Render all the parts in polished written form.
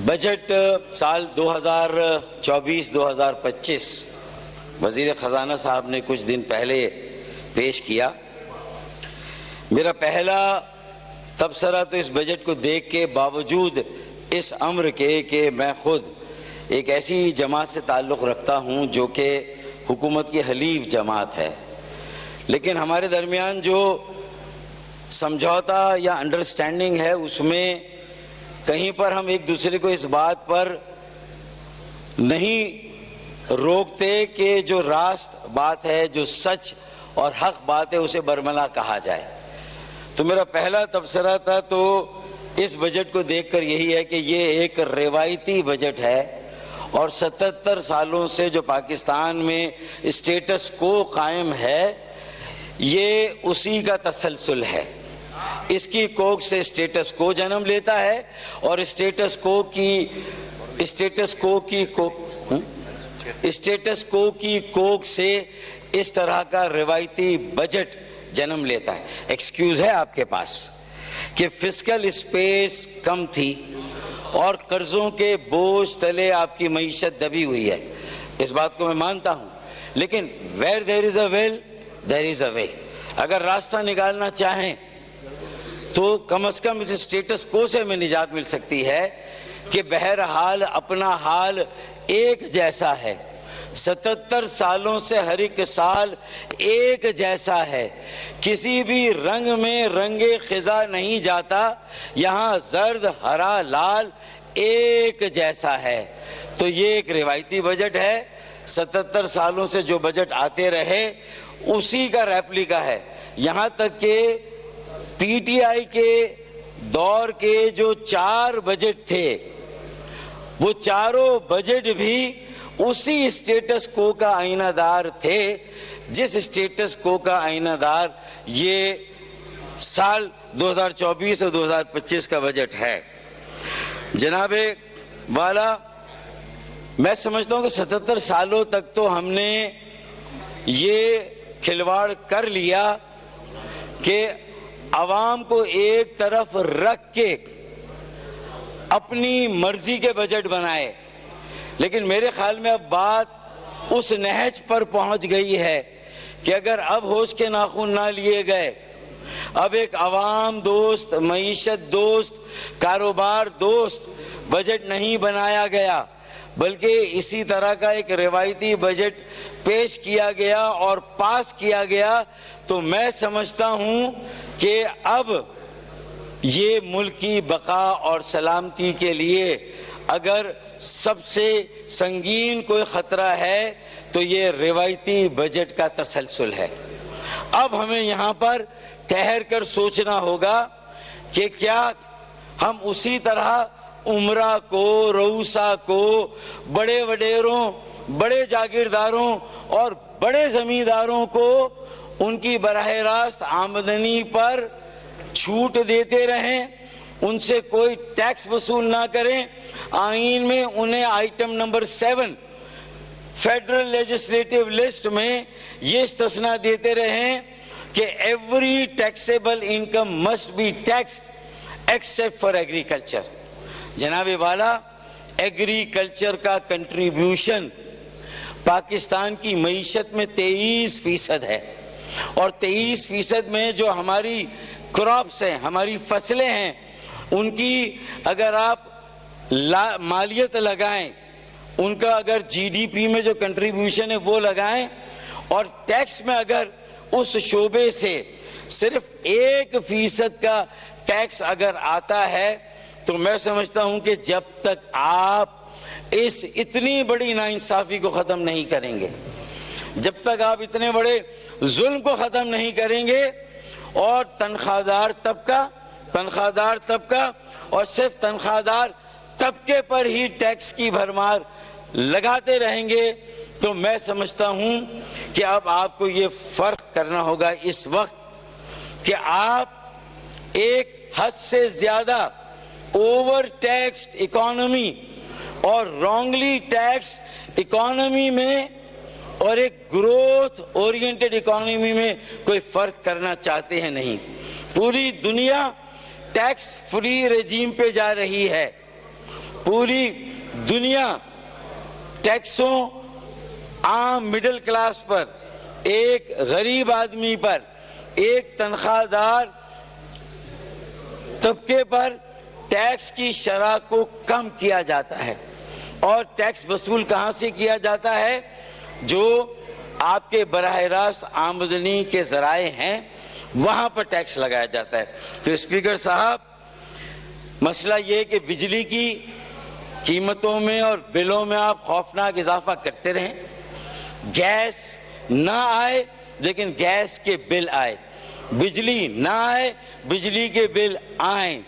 Budget سال 2024-2025 وزیر خزانہ صاحب نے کچھ دن پہلے پیش کیا۔ میرا پہلا تبصرہ تو اس بجٹ کو دیکھ کے باوجود اس امر کے کہ میں خود ایک ایسی جماعت سے تعلق رکھتا ہوں جو کہ حکومت کی حلیف جماعت ہے، لیکن ہمارے درمیان جو سمجھوتا یا انڈرسٹینڈنگ ہے اس میں کہیں پر ہم ایک دوسرے کو اس بات پر نہیں روکتے کہ جو راست بات ہے، جو سچ اور حق بات ہے، اسے برملا کہا جائے۔ تو میرا پہلا تبصرہ تھا تو اس بجٹ کو دیکھ کر یہی ہے کہ یہ ایک روایتی بجٹ ہے اور 77 سالوں سے جو پاکستان میں اسٹیٹس کو قائم ہے، یہ اسی کا تسلسل ہے۔ اس کی کوکھ سے اسٹیٹس کو جنم لیتا ہے اور اسٹیٹس کو کی کوکھ سے اس طرح کا روایتی بجٹ جنم لیتا ہے۔ ایکسکیوز ہے آپ کے پاس کہ فسکل اسپیس کم تھی اور قرضوں کے بوجھ تلے آپ کی معیشت دبی ہوئی ہے، اس بات کو میں مانتا ہوں، لیکن where there is a will there is a way۔ اگر راستہ نکالنا چاہیں تو کم از کم اس اسٹیٹس کو سے میں نجات مل سکتی ہے کہ بہرحال اپنا حال ایک جیسا ہے، 77 سالوں سے ہر ایک سال ایک جیسا ہے، کسی بھی رنگ میں رنگ خزاں نہیں جاتا، یہاں زرد ہرا لال ایک جیسا ہے۔ تو یہ ایک روایتی بجٹ ہے، 77 سالوں سے جو بجٹ آتے رہے اسی کا ریپلیکا ہے۔ یہاں تک کہ پی ٹی آئی کے دور کے جو 4 بجٹ تھے وہ چاروں بجٹ بھی اسی اسٹیٹس کو کا آئینہ دار تھے جس اسٹیٹس کو کا آئینہ دار یہ سال 2024 اور 2025 کا بجٹ ہے۔ جناب والا، میں سمجھتا ہوں کہ 77 سالوں تک تو ہم نے یہ کھلواڑ کر لیا کہ عوام کو ایک طرف رکھ کے اپنی مرضی کے بجٹ بنائے، لیکن میرے خیال میں اب بات اس نہج پر پہنچ گئی ہے کہ اگر اب ہوش کے ناخن نہ لیے گئے، اب ایک عوام دوست، معیشت دوست، کاروبار دوست بجٹ نہیں بنایا گیا بلکہ اسی طرح کا ایک روایتی بجٹ پیش کیا گیا اور پاس کیا گیا، تو میں سمجھتا ہوں کہ اب یہ ملک کی بقا اور سلامتی کے لیے اگر سب سے سنگین کوئی خطرہ ہے تو یہ روایتی بجٹ کا تسلسل ہے۔ اب ہمیں یہاں پر ٹھہر کر سوچنا ہوگا کہ کیا ہم اسی طرح عمرہ کو، رؤسا کو، بڑے وڈیروں، بڑے جاگیرداروں اور بڑے زمینداروں کو ان کی براہ راست آمدنی پر چھوٹ دیتے رہیں، ان سے کوئی ٹیکس وصول نہ کریں، آئین میں انہیں item number 7 federal legislative list میں یہ استثناء دیتے رہیں کہ every taxable income must be tax except for agriculture. جناب والا، ایگریکلچر کا کنٹریبیوشن پاکستان کی معیشت میں 23% ہے، اور 23% میں جو ہماری کراپس ہیں، ہماری فصلیں ہیں، ان کی اگر آپ مالیت لگائیں، ان کا اگر جی ڈی پی میں جو کنٹریبیوشن ہے وہ لگائیں، اور ٹیکس میں اگر اس شعبے سے صرف 1% کا ٹیکس اگر آتا ہے تو میں سمجھتا ہوں کہ جب تک آپ اس اتنی بڑی ناانصافی کو ختم نہیں کریں گے، جب تک آپ اتنے بڑے ظلم کو ختم نہیں کریں گے، اور تنخواہ دار طبقہ اور صرف تنخواہ دار طبقے پر ہی ٹیکس کی بھرمار لگاتے رہیں گے، تو میں سمجھتا ہوں کہ اب آپ کو یہ فرق کرنا ہوگا اس وقت کہ آپ ایک حد سے زیادہ اوور ٹیکسڈ اکانومی اور رانگلی ٹیکسڈ اکانومی میں اور ایک گروتھ اورینٹڈ اکانومی میں کوئی فرق کرنا چاہتے ہیں نہیں۔ پوری دنیا ٹیکس فری رجیم پہ جا رہی ہے، پوری دنیا ٹیکسوں عام مڈل کلاس پر، ایک غریب آدمی پر، ایک تنخواہ دار طبقے پر ٹیکس کی شرح کو کم کیا جاتا ہے. اور ٹیکس وصول کہاں سے کیا جاتا ہے؟ جو آپ کے براہ راست آمدنی کے ذرائع ہیں وہاں پر ٹیکس لگایا جاتا ہے. تو اسپیکر صاحب، مسئلہ یہ کہ بجلی کی قیمتوں میں اور بلوں میں آپ خوفناک اضافہ کرتے رہیں، گیس نہ آئے لیکن گیس کے بل آئے، بجلی نہ آئے بجلی کے بل آئیں،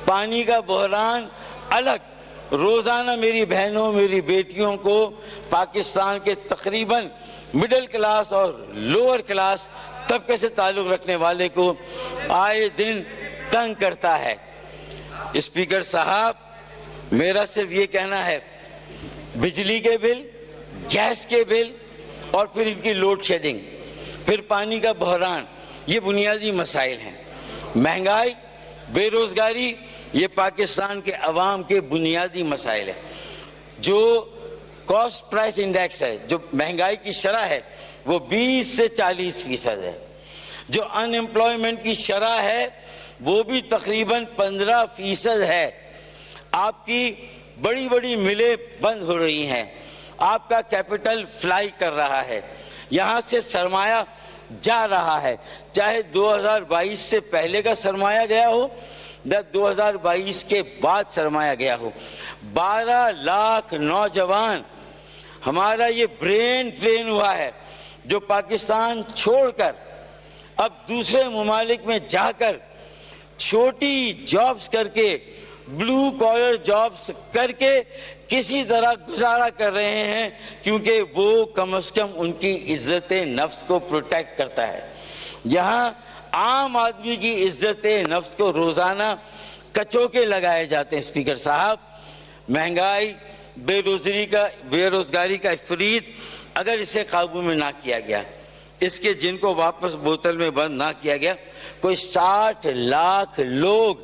پانی کا بحران الگ. روزانہ میری بہنوں میری بیٹیوں کو پاکستان کے تقریباً مڈل کلاس اور لوور کلاس طبقے سے تعلق رکھنے والے کو آئے دن تنگ کرتا ہے. اسپیکر صاحب، میرا صرف یہ کہنا ہے، بجلی کے بل، گیس کے بل اور پھر ان کی لوڈ شیڈنگ، پھر پانی کا بحران، یہ بنیادی مسائل ہیں. مہنگائی، بے روزگاری، یہ پاکستان کے عوام کے بنیادی مسائل ہیں. جو کاسٹ پرائس انڈیکس ہے، جو مہنگائی کی شرح ہے، وہ 20 سے 40% ہے. جو ان امپلائمنٹ کی شرح ہے وہ بھی تقریباً 15% ہے. آپ کی بڑی بڑی ملیں بند ہو رہی ہیں، آپ کا کیپٹل فلائی کر رہا ہے، یہاں سے سرمایہ جا رہا ہے، چاہے 2022 سے پہلے کا سرمایہ گیا ہو یا 2022 کے بعد سرمایہ گیا ہو. 12 لاکھ نوجوان ہمارا یہ برین ڈرین ہوا ہے جو پاکستان چھوڑ کر اب دوسرے ممالک میں جا کر چھوٹی جابز کر کے، بلو کالر جابز کر کے کسی طرح گزارا کر رہے ہیں، کیونکہ وہ کم از کم ان کی عزت نفس کو پروٹیکٹ کرتا ہے. یہاں عام آدمی کی عزت نفس کو روزانہ کچوکے لگائے جاتے ہیں. اسپیکر صاحب، مہنگائی، بے روزگاری کا افریت اگر اسے قابو میں نہ کیا گیا، اس کے جن کو واپس بوتل میں بند نہ کیا گیا، کوئی 60 لاکھ لوگ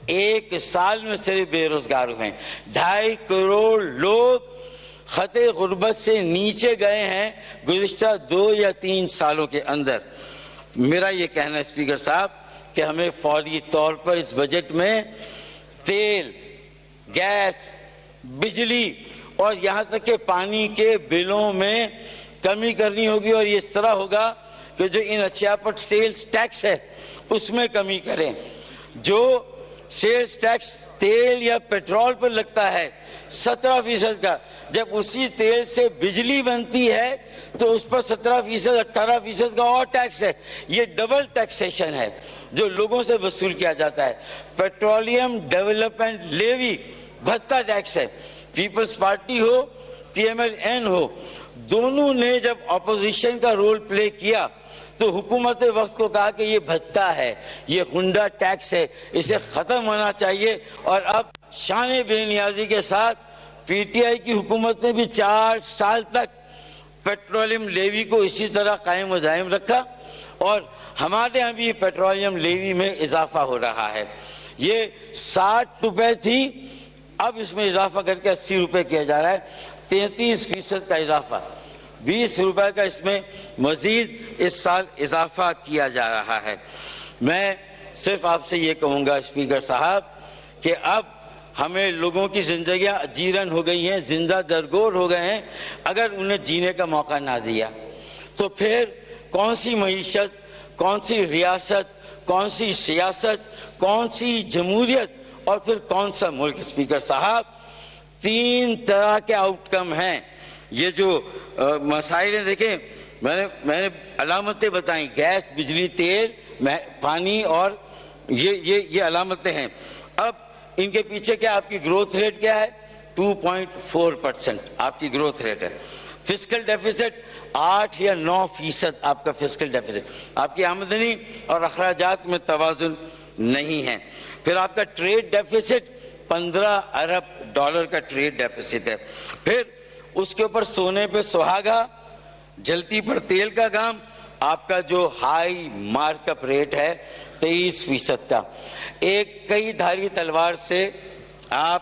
ایک سال میں صرف بے روزگار ہوئے ہیں. 2.5 کروڑ لوگ خط غربت سے نیچے گئے ہیں گزشتہ 2 یا 3 سالوں کے اندر. میرا یہ کہنا ہے اسپیکر صاحب کہ ہمیں فوری طور پر اس بجٹ میں تیل، گیس، بجلی اور یہاں تک کہ پانی کے بلوں میں کمی کرنی ہوگی، اور یہ اس طرح ہوگا کہ جو ان اشیاء پر سیلز ٹیکس ہے اس میں کمی کریں. جو سیلز ٹیکس تیل یا پیٹرول پر لگتا ہے 17% کا، جب اسی تیل سے بجلی بنتی ہے تو اس پر 17%، 18% کا اور ٹیکس ہے. یہ ڈبل ٹیکسیشن ہے جو لوگوں سے وصول کیا جاتا ہے. پیٹرولیم ڈیولپمنٹ لیوی بھتہ ٹیکس ہے. پیپلز پارٹی ہو، پی ایم ایل این ہو، دونوں نے جب اپوزیشن کا رول پلے کیا تو حکومت وقت کو کہا کہ یہ بھتہ ہے، یہ غنڈہ ٹیکس ہے، اسے ختم ہونا چاہیے. اور اب شان بے نیازی کے ساتھ پی ٹی آئی کی حکومت نے بھی 4 سال تک پیٹرولیم لیوی کو اسی طرح قائم و دائم رکھا، اور ہمارے ہاں بھی پیٹرولیم لیوی میں اضافہ ہو رہا ہے. یہ 60 روپے تھی، اب اس میں اضافہ کر کے 80 روپے کیا جا رہا ہے. 33% کا اضافہ، 20 روپے کا اس میں مزید اس سال اضافہ کیا جا رہا ہے. میں صرف آپ سے یہ کہوں گا اسپیکر صاحب کہ اب ہمیں لوگوں کی زندگیاں جیرن ہو گئی ہیں، زندہ درگور ہو گئے ہیں. اگر انہیں جینے کا موقع نہ دیا تو پھر کون سی معیشت، کون سی ریاست، کون سی سیاست، کون سی جمہوریت اور پھر کون سا ملک. اسپیکر صاحب، 3 طرح کے آؤٹ کم ہیں. یہ جو مسائل ہیں، دیکھیں میں نے علامتیں بتائیں، گیس، بجلی، تیل، پانی، اور یہ علامتیں ہیں. اب ان کے پیچھے کیا آپ کی گروتھ ریٹ کیا ہے؟ 2.4% آپ کی گروتھ ریٹ ہے. فسکل ڈیفیسٹ 8 یا 9% آپ کا فسکل ڈیفیسٹ. آپ کی آمدنی اور اخراجات میں توازن نہیں ہے. پھر آپ کا ٹریڈ ڈیفیسٹ $15 ارب کا ٹریڈ ڈیفیسٹ ہے. پھر اس کے اوپر سونے پہ سہاگا، جلتی پر تیل کا گام، آپ کا جو ہائی مارک اپ ریٹ ہے 23% کا. ایک کئی دھاری تلوار سے آپ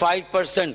5%,